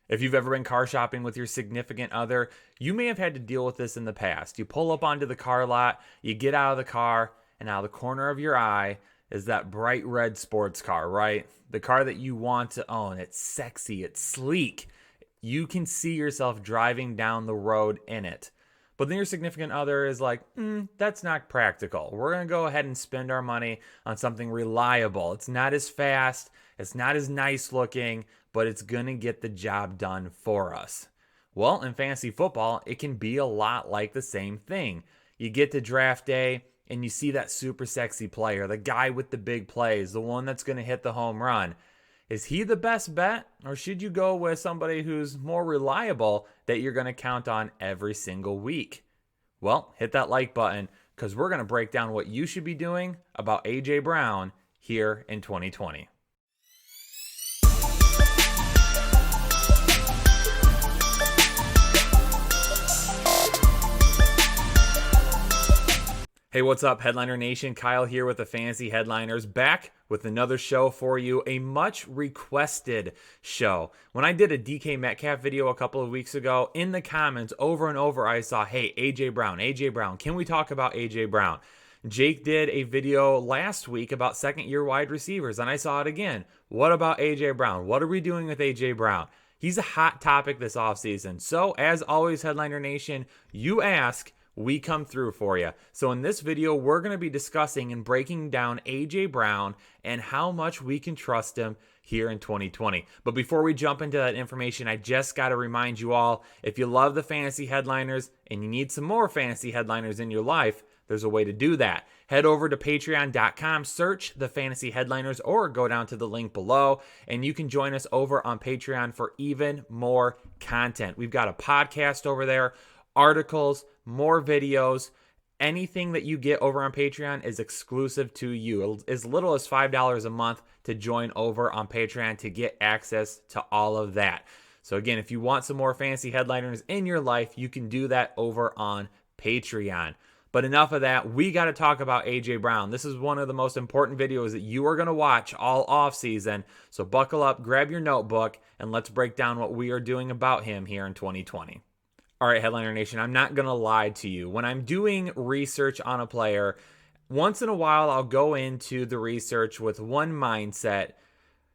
If you've ever been car shopping with your significant other, you may have had to deal with this in the past. You pull up onto the car lot, you get out of the car, and out of the corner of your eye is that bright red sports car, right? The car that you want to own. It's sexy, it's sleek. You can see yourself driving down the road in it. But then your significant other is like, that's not practical. We're going to go ahead and spend our money on something reliable. It's not as fast, it's not as nice looking, but it's going to get the job done for us. Well, in fantasy football, it can be a lot like the same thing. You get to draft day and you see that super sexy player, the guy with the big plays, the one that's going to hit the home run. Is he the best bet, or should you go with somebody who's more reliable that you're going to count on every single week? Well, hit that like button because we're going to break down what you should be doing about A.J. Brown here in 2020. Hey, what's up, Headliner Nation? Kyle here with the Fantasy Headliners, back with another show for you, a much requested show. When I did a DK Metcalf video a couple of weeks ago, in the comments over and over I saw, hey, AJ Brown, can we talk about AJ Brown? Jake did a video last week about second-year wide receivers, and I saw it again. What about AJ Brown? What are we doing with AJ Brown? He's a hot topic this offseason. So, as always, Headliner Nation, you ask, we come through for you. So in this video, we're going to be discussing and breaking down A.J. Brown and how much we can trust him here in 2020. But before we jump into that information, I just got to remind you all, if you love the Fantasy Headliners and you need some more Fantasy Headliners in your life, there's a way to do that. Head over to patreon.com, search the Fantasy Headliners, or go down to the link below, and you can join us over on Patreon for even more content. We've got a podcast over there, articles, more videos. Anything that you get over on Patreon is exclusive to you. As little as $5 a month to join over on Patreon to get access to all of that. So again, if you want some more Fantasy Headliners in your life, you can do that over on Patreon. But enough of that. We got to talk about A.J. Brown. This is one of the most important videos that you are going to watch all off season. So buckle up, grab your notebook, and let's break down what we are doing about him here in 2020. All right, Headliner Nation, I'm not going to lie to you. When I'm doing research on a player, once in a while I'll go into the research with one mindset,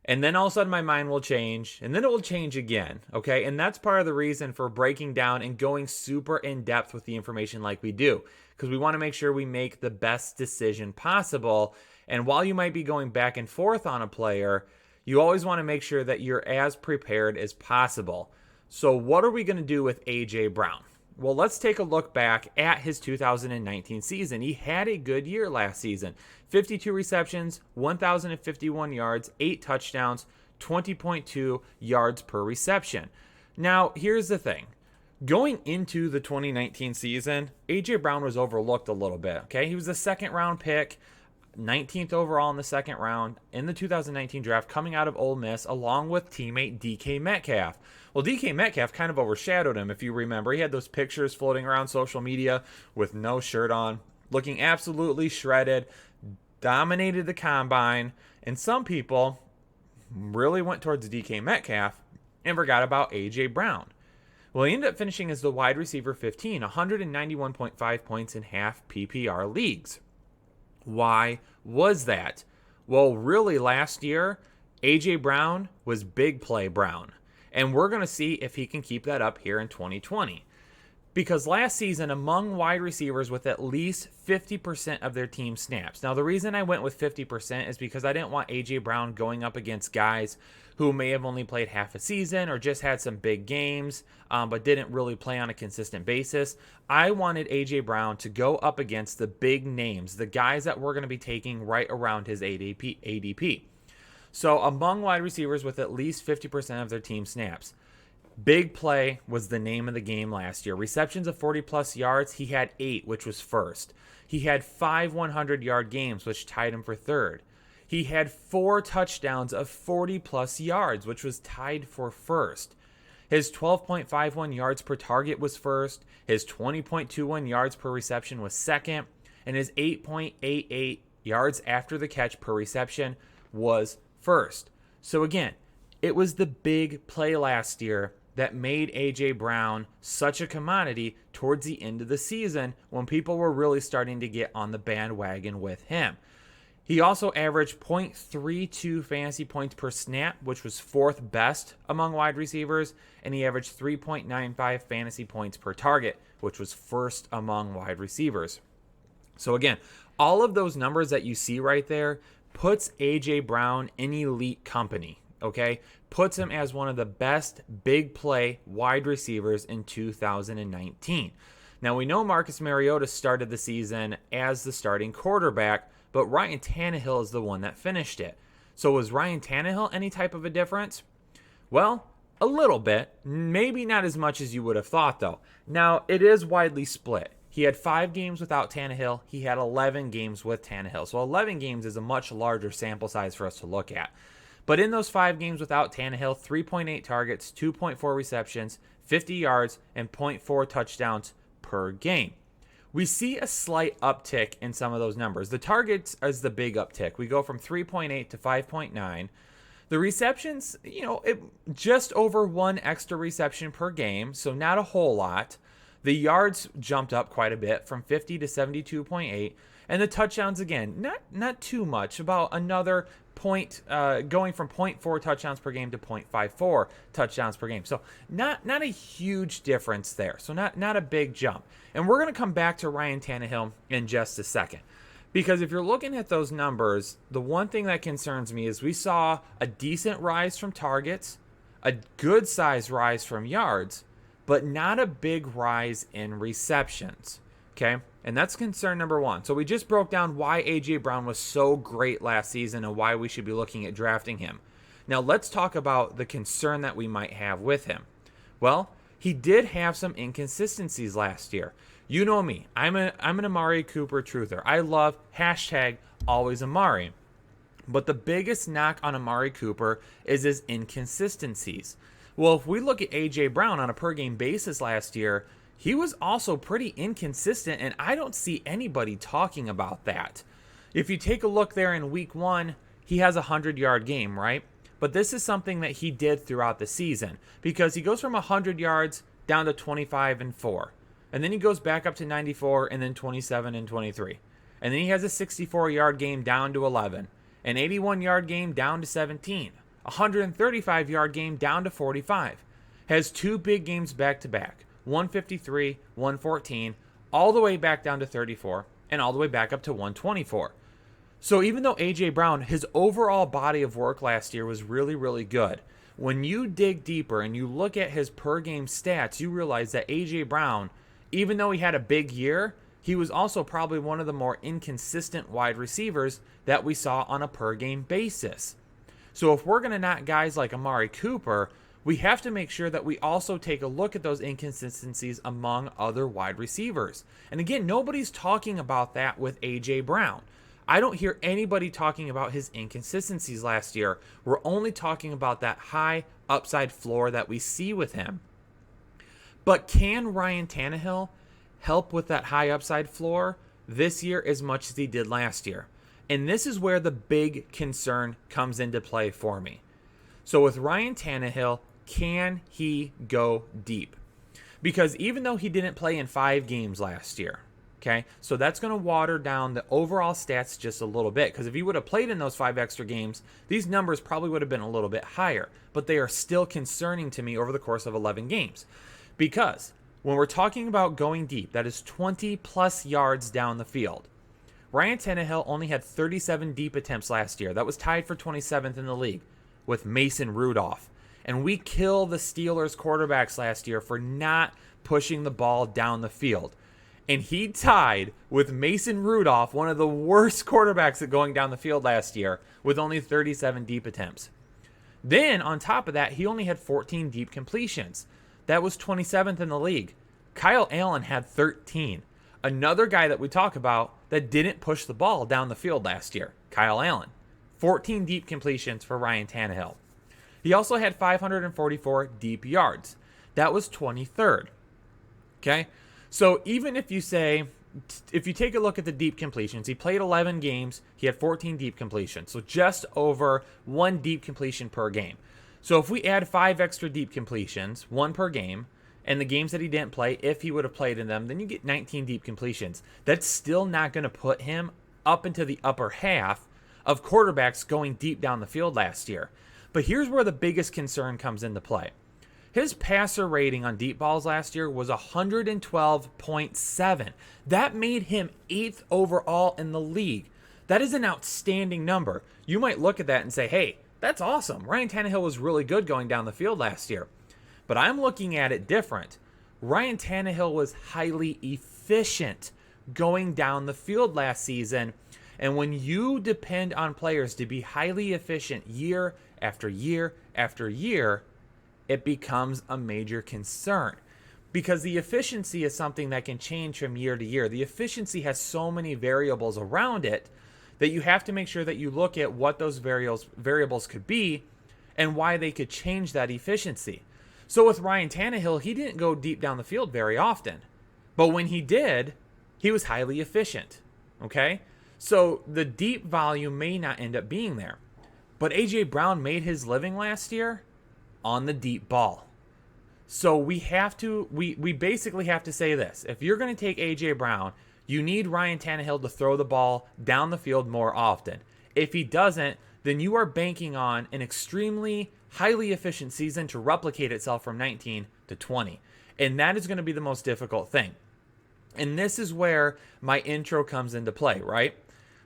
and then all of a sudden my mind will change, and then it will change again, okay? And that's part of the reason for breaking down and going super in-depth with the information like we do, because we want to make sure we make the best decision possible. And while you might be going back and forth on a player, you always want to make sure that you're as prepared as possible. So what are we going to do with A.J. Brown? Well, let's take a look back at his 2019 season. He had a good year last season. 52 receptions, 1,051 yards, 8 touchdowns, 20.2 yards per reception. Now, here's the thing. Going into the 2019 season, A.J. Brown was overlooked a little bit, okay? He was a second-round pick, 19th overall in the second round in the 2019 draft, coming out of Ole Miss, along with teammate DK Metcalf. Well, DK Metcalf kind of overshadowed him, if you remember. He had those pictures floating around social media with no shirt on, looking absolutely shredded, dominated the combine, and some people really went towards DK Metcalf and forgot about A.J. Brown. Well, he ended up finishing as the wide receiver 15, 191.5 points in half PPR leagues. Why was that? Well, really last year, A.J. Brown was big play Brown. And we're going to see if he can keep that up here in 2020. Because last season, among wide receivers with at least 50% of their team snaps. Now, the reason I went with 50% is because I didn't want A.J. Brown going up against guys who may have only played half a season or just had some big games, but didn't really play on a consistent basis. I wanted A.J. Brown to go up against the big names, the guys that we're going to be taking right around his ADP. So among wide receivers with at least 50% of their team snaps, big play was the name of the game last year. Receptions of 40-plus yards, he had 8, which was first. He had 5 100-yard games, which tied him for third. He had 4 touchdowns of 40-plus yards, which was tied for first. His 12.51 yards per target was first. His 20.21 yards per reception was second. And his 8.88 yards after the catch per reception was first. So again, it was the big play last year that made A.J. Brown such a commodity towards the end of the season when people were really starting to get on the bandwagon with him. He also averaged 0.32 fantasy points per snap, which was fourth best among wide receivers, and he averaged 3.95 fantasy points per target, which was first among wide receivers. So again, all of those numbers that you see right there puts A.J. Brown in elite company, okay? Puts him as one of the best big play wide receivers in 2019. Now, we know Marcus Mariota started the season as the starting quarterback, but Ryan Tannehill is the one that finished it. So was Ryan Tannehill any type of a difference? Well, a little bit. Maybe not as much as you would have thought, though. Now, it is widely split. He had 5 games without Tannehill. He had 11 games with Tannehill. So 11 games is a much larger sample size for us to look at. But in those 5 games without Tannehill, 3.8 targets, 2.4 receptions, 50 yards, and 0.4 touchdowns per game. We see a slight uptick in some of those numbers. The targets is the big uptick. We go from 3.8 to 5.9. The receptions, just over 1 extra reception per game, so not a whole lot. The yards jumped up quite a bit from 50 to 72.8. And the touchdowns, again, not too much, about another point, going from 0.4 touchdowns per game to 0.54 touchdowns per game. So not a huge difference there. So not a big jump. And we're going to come back to Ryan Tannehill in just a second. Because if you're looking at those numbers, the one thing that concerns me is we saw a decent rise from targets, a good size rise from yards, but not a big rise in receptions. Okay? And that's concern number 1. So we just broke down why A.J. Brown was so great last season and why we should be looking at drafting him. Now let's talk about the concern that we might have with him. Well, he did have some inconsistencies last year. You know me. I'm an Amari Cooper truther. I love #always Amari. But the biggest knock on Amari Cooper is his inconsistencies. Well, if we look at A.J. Brown on a per game basis last year, he was also pretty inconsistent, and I don't see anybody talking about that. If you take a look there in week 1, he has a 100-yard game, right? But this is something that he did throughout the season because he goes from 100 yards down to 25 and 4. And then he goes back up to 94 and then 27 and 23. And then he has a 64-yard game down to 11, an 81-yard game down to 17, a 135-yard game down to 45. Has 2 big games back-to-back. 153, 114, all the way back down to 34, and all the way back up to 124. So even though A.J. Brown, his overall body of work last year was really, really good, when you dig deeper and you look at his per game stats, you realize that A.J. Brown, even though he had a big year, he was also probably one of the more inconsistent wide receivers that we saw on a per game basis. So if we're going to knock guys like Amari Cooper, we have to make sure that we also take a look at those inconsistencies among other wide receivers. And again, nobody's talking about that with A.J. Brown. I don't hear anybody talking about his inconsistencies last year. We're only talking about that high upside floor that we see with him. But can Ryan Tannehill help with that high upside floor this year as much as he did last year? And this is where the big concern comes into play for me. So with Ryan Tannehill, can he go deep? Because even though he didn't play in 5 games last year, okay, so that's going to water down the overall stats just a little bit. Because if he would have played in those 5 extra games, these numbers probably would have been a little bit higher. But they are still concerning to me over the course of 11 games. Because when we're talking about going deep, that is 20 plus yards down the field. Ryan Tannehill only had 37 deep attempts last year. That was tied for 27th in the league with Mason Rudolph. And we killed the Steelers quarterbacks last year for not pushing the ball down the field. And he tied with Mason Rudolph, one of the worst quarterbacks at going down the field last year, with only 37 deep attempts. Then, on top of that, he only had 14 deep completions. That was 27th in the league. Kyle Allen had 13. Another guy that we talk about that didn't push the ball down the field last year, Kyle Allen. 14 deep completions for Ryan Tannehill. He also had 544 deep yards. That was 23rd. Okay? So even if you take a look at the deep completions, he played 11 games, he had 14 deep completions. So just over 1 deep completion per game. So if we add 5 extra deep completions, 1 per game, and the games that he didn't play, if he would have played in them, then you get 19 deep completions. That's still not going to put him up into the upper half of quarterbacks going deep down the field last year. But here's where the biggest concern comes into play. His passer rating on deep balls last year was 112.7. That made him 8th overall in the league. That is an outstanding number. You might look at that and say, hey, that's awesome. Ryan Tannehill was really good going down the field last year. But I'm looking at it different. Ryan Tannehill was highly efficient going down the field last season. And when you depend on players to be highly efficient year after year after year, it becomes a major concern. Because the efficiency is something that can change from year to year. The efficiency has so many variables around it that you have to make sure that you look at what those variables could be and why they could change that efficiency. So with Ryan Tannehill, he didn't go deep down the field very often. But when he did, he was highly efficient. Okay? So the deep volume may not end up being there. But A.J. Brown made his living last year on the deep ball. So we basically have to say this. If you're going to take A.J. Brown, you need Ryan Tannehill to throw the ball down the field more often. If he doesn't, then you are banking on an extremely highly efficient season to replicate itself from 19 to 20. And that is going to be the most difficult thing. And this is where my intro comes into play, right?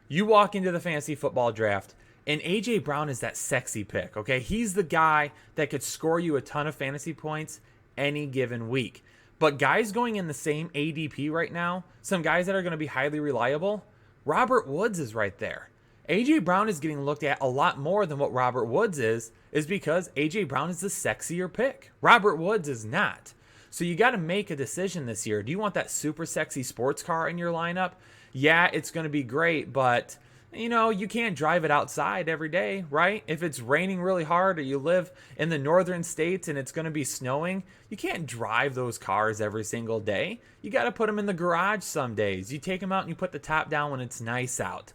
You walk into the fantasy football draft, and A.J. Brown is that sexy pick, okay? He's the guy that could score you a ton of fantasy points any given week. But guys going in the same ADP right now, some guys that are going to be highly reliable, Robert Woods is right there. A.J. Brown is getting looked at a lot more than what Robert Woods is because A.J. Brown is the sexier pick. Robert Woods is not. So you got to make a decision this year. Do you want that super sexy sports car in your lineup? Yeah, it's going to be great, but you can't drive it outside every day, right? If it's raining really hard or you live in the northern states and it's going to be snowing, you can't drive those cars every single day. You got to put them in the garage some days. You take them out and you put the top down when it's nice out.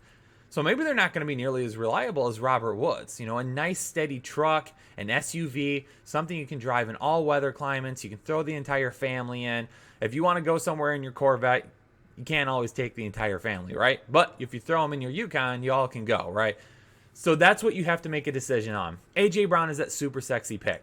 So maybe they're not going to be nearly as reliable as Robert Woods. A nice steady truck, an SUV, something you can drive in all weather climates. You can throw the entire family in. If you want to go somewhere in your Corvette, you can't always take the entire family, right? But if you throw them in your Yukon, you all can go, right? So that's what you have to make a decision on. A.J. Brown is that super sexy pick,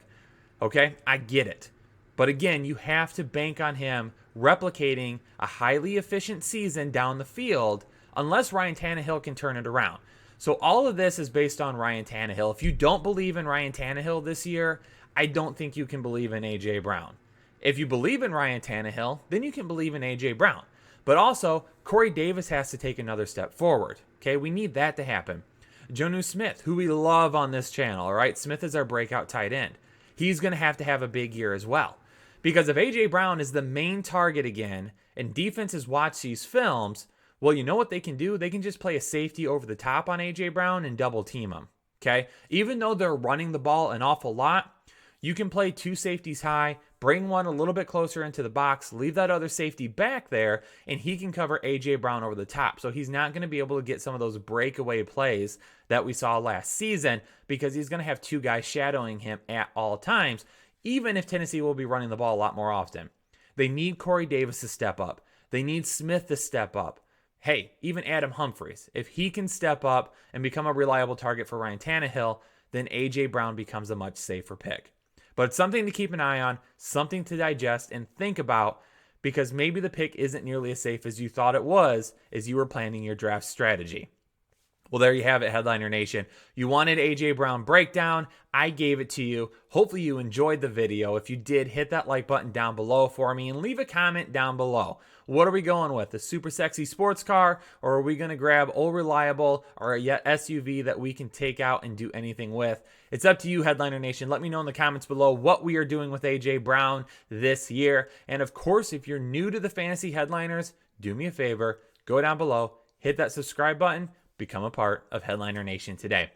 okay? I get it. But again, you have to bank on him replicating a highly efficient season down the field unless Ryan Tannehill can turn it around. So all of this is based on Ryan Tannehill. If you don't believe in Ryan Tannehill this year, I don't think you can believe in A.J. Brown. If you believe in Ryan Tannehill, then you can believe in A.J. Brown. But also, Corey Davis has to take another step forward. Okay, we need that to happen. Jonnu Smith, who we love on this channel, all right? Smith is our breakout tight end. He's going to have a big year as well. Because if A.J. Brown is the main target again, and defenses watch these films, well, you know what they can do? They can just play a safety over the top on A.J. Brown and double team him. Okay? Even though they're running the ball an awful lot, you can play 2 safeties high, bring one a little bit closer into the box, leave that other safety back there, and he can cover A.J. Brown over the top. So he's not going to be able to get some of those breakaway plays that we saw last season because he's going to have 2 guys shadowing him at all times, even if Tennessee will be running the ball a lot more often. They need Corey Davis to step up. They need Smith to step up. Hey, even Adam Humphries. If he can step up and become a reliable target for Ryan Tannehill, then A.J. Brown becomes a much safer pick. But it's something to keep an eye on, something to digest and think about, because maybe the pick isn't nearly as safe as you thought it was as you were planning your draft strategy. Well, there you have it, Headliner Nation. You wanted A.J. Brown breakdown. I gave it to you. Hopefully you enjoyed the video. If you did, hit that like button down below for me and leave a comment down below. What are we going with? The super sexy sports car, or are we going to grab old reliable or a SUV that we can take out and do anything with? It's up to you, Headliner Nation. Let me know in the comments below what we are doing with A.J. Brown this year. And of course, if you're new to the Fantasy Headliners, do me a favor, go down below, hit that subscribe button, become a part of Headliner Nation today.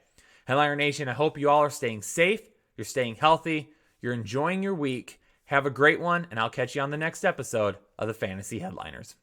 Headliner Nation, I hope you all are staying safe, you're staying healthy, you're enjoying your week. Have a great one, and I'll catch you on the next episode of the Fantasy Headliners.